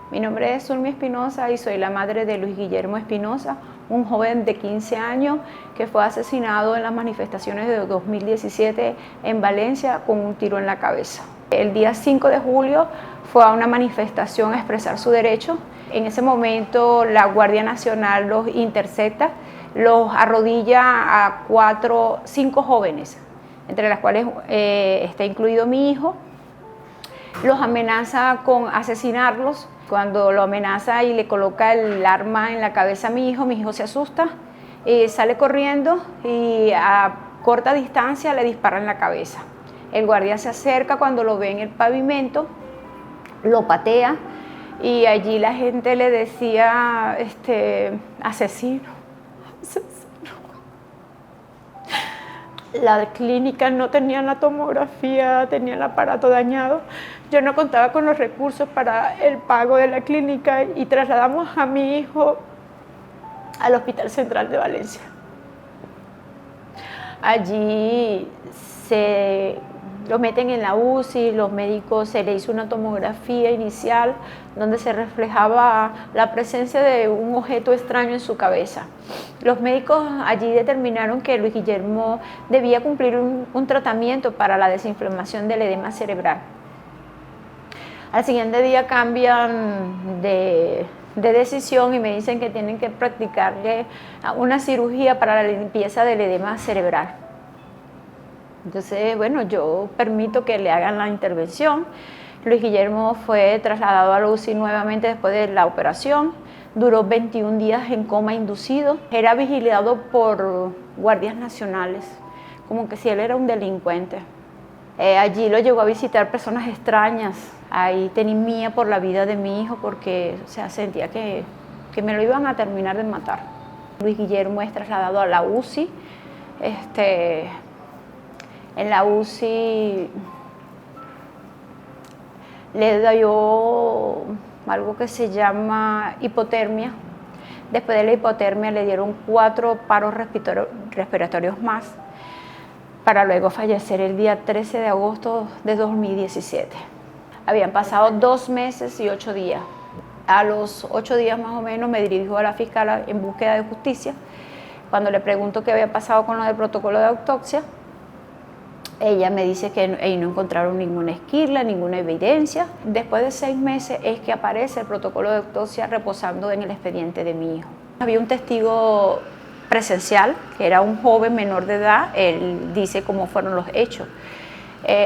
Mi nombre es Zulmi Espinosa y soy la madre de Luis Guillermo Espinosa, un joven de 15 años que fue asesinado en las manifestaciones de 2017 en Valencia con un tiro en la cabeza. El día 5 de julio fue a una manifestación a expresar su derecho. En ese momento la Guardia Nacional los intercepta, los arrodilla a 5 jóvenes, entre las cuales está incluido mi hijo. Los amenaza con asesinarlos. Cuando lo amenaza y le coloca el arma en la cabeza a mi hijo se asusta, sale corriendo y a corta distancia le dispara en la cabeza. El guardia se acerca cuando lo ve en el pavimento, lo patea y allí la gente le decía, asesino, asesino. La clínica no tenía la tomografía, tenía el aparato dañado. Yo no contaba con los recursos para el pago de la clínica y trasladamos a mi hijo al Hospital Central de Valencia. Allí lo meten en la UCI, los médicos se le hizo una tomografía inicial donde se reflejaba la presencia de un objeto extraño en su cabeza. Los médicos allí determinaron que Luis Guillermo debía cumplir un tratamiento para la desinflamación del edema cerebral. Al siguiente día cambian de decisión y me dicen que tienen que practicarle una cirugía para la limpieza del edema cerebral. Entonces, bueno, yo permito que le hagan la intervención. Luis Guillermo fue trasladado a la UCI nuevamente después de la operación. Duró 21 días en coma inducido. Era vigilado por guardias nacionales, como que si él era un delincuente. Allí lo llegó a visitar personas extrañas. Ahí temía por la vida de mi hijo porque sentía que me lo iban a terminar de matar. Luis Guillermo es trasladado a la UCI. En la UCI le dio algo que se llama hipotermia. Después de la hipotermia le dieron 4 paros respiratorios más para luego fallecer el día 13 de agosto de 2017. Habían pasado 2 meses y 8 días. A los 8 días más o menos me dirijo a la fiscal en búsqueda de justicia. Cuando le pregunto qué había pasado con lo del protocolo de autopsia, ella me dice que ahí no encontraron ninguna esquirla, ninguna evidencia. Después de 6 meses es que aparece el protocolo de autopsia reposando en el expediente de mi hijo. Había un testigo presencial, que era un joven menor de edad, él dice cómo fueron los hechos.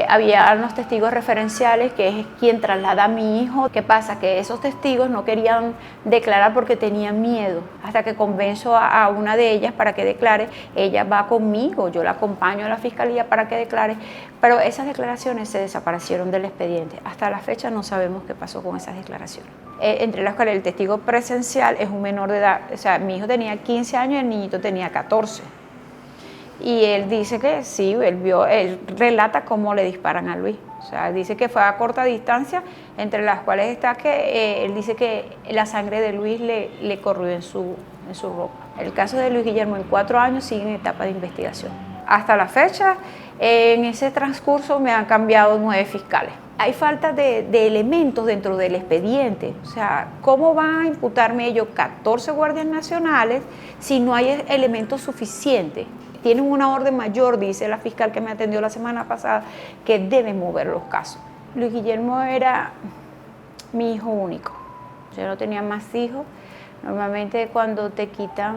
Había unos testigos referenciales, que es quien traslada a mi hijo. ¿Qué pasa? Que esos testigos no querían declarar porque tenían miedo. Hasta que convenzo a una de ellas para que declare. Ella va conmigo, yo la acompaño a la fiscalía para que declare. Pero esas declaraciones se desaparecieron del expediente. Hasta la fecha no sabemos qué pasó con esas declaraciones. Entre las cuales el testigo presencial es un menor de edad. O sea, mi hijo tenía 15 años y el niñito tenía 14. Y él dice que sí, él relata cómo le disparan a Luis. O sea, dice que fue a corta distancia, entre las cuales está que él dice que la sangre de Luis le corrió en su ropa. El caso de Luis Guillermo en 4 años sigue en etapa de investigación. Hasta la fecha, en ese transcurso me han cambiado 9 fiscales. Hay falta de elementos dentro del expediente. O sea, ¿cómo van a imputarme ellos 14 guardias nacionales si no hay elementos suficientes? Tienen una orden mayor, dice la fiscal que me atendió la semana pasada, que deben mover los casos. Luis Guillermo era mi hijo único. Yo no tenía más hijos. Normalmente cuando te quitan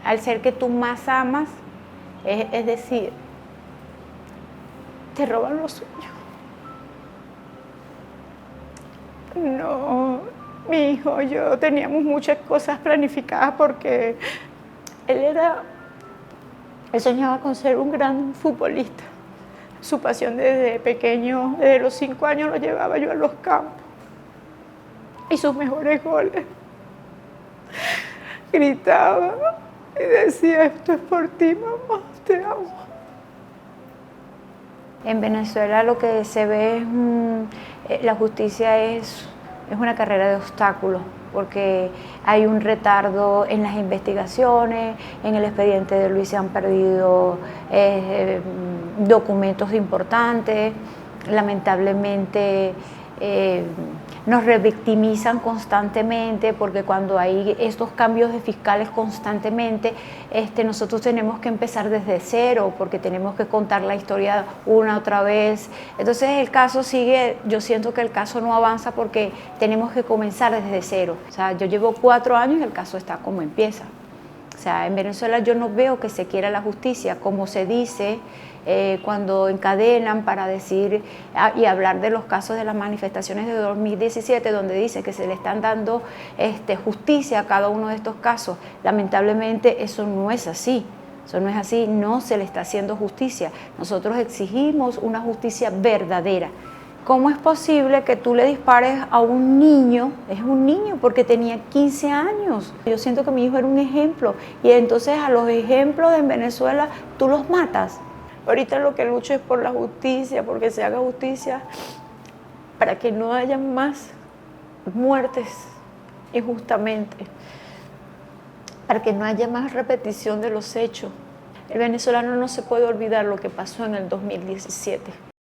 al ser que tú más amas, es decir, te roban los sueños. No, mi hijo y yo teníamos muchas cosas planificadas porque él soñaba con ser un gran futbolista. Su pasión desde pequeño, desde los 5 años lo llevaba yo a los campos. Y sus mejores goles. Gritaba y decía, esto es por ti, mamá, te amo. En Venezuela lo que se ve es la justicia es una carrera de obstáculos, porque hay un retardo en las investigaciones. En el expediente de Luis se han perdido documentos importantes. Lamentablemente nos revictimizan constantemente, porque cuando hay estos cambios de fiscales constantemente, nosotros tenemos que empezar desde cero, porque tenemos que contar la historia una otra vez. Entonces el caso sigue, yo siento que el caso no avanza porque tenemos que comenzar desde cero. O sea, yo llevo 4 años y el caso está como empieza. O sea, en Venezuela yo no veo que se quiera la justicia, como se dice cuando encadenan para decir y hablar de los casos de las manifestaciones de 2017, donde dice que se le están dando justicia a cada uno de estos casos. Lamentablemente eso no es así. Eso no es así, no se le está haciendo justicia. Nosotros exigimos una justicia verdadera. ¿Cómo es posible que tú le dispares a un niño? Es un niño porque tenía 15 años. Yo siento que mi hijo era un ejemplo y entonces a los ejemplos en Venezuela tú los matas. Ahorita lo que lucho es por la justicia, porque se haga justicia para que no haya más muertes injustamente, para que no haya más repetición de los hechos. El venezolano no se puede olvidar lo que pasó en el 2017.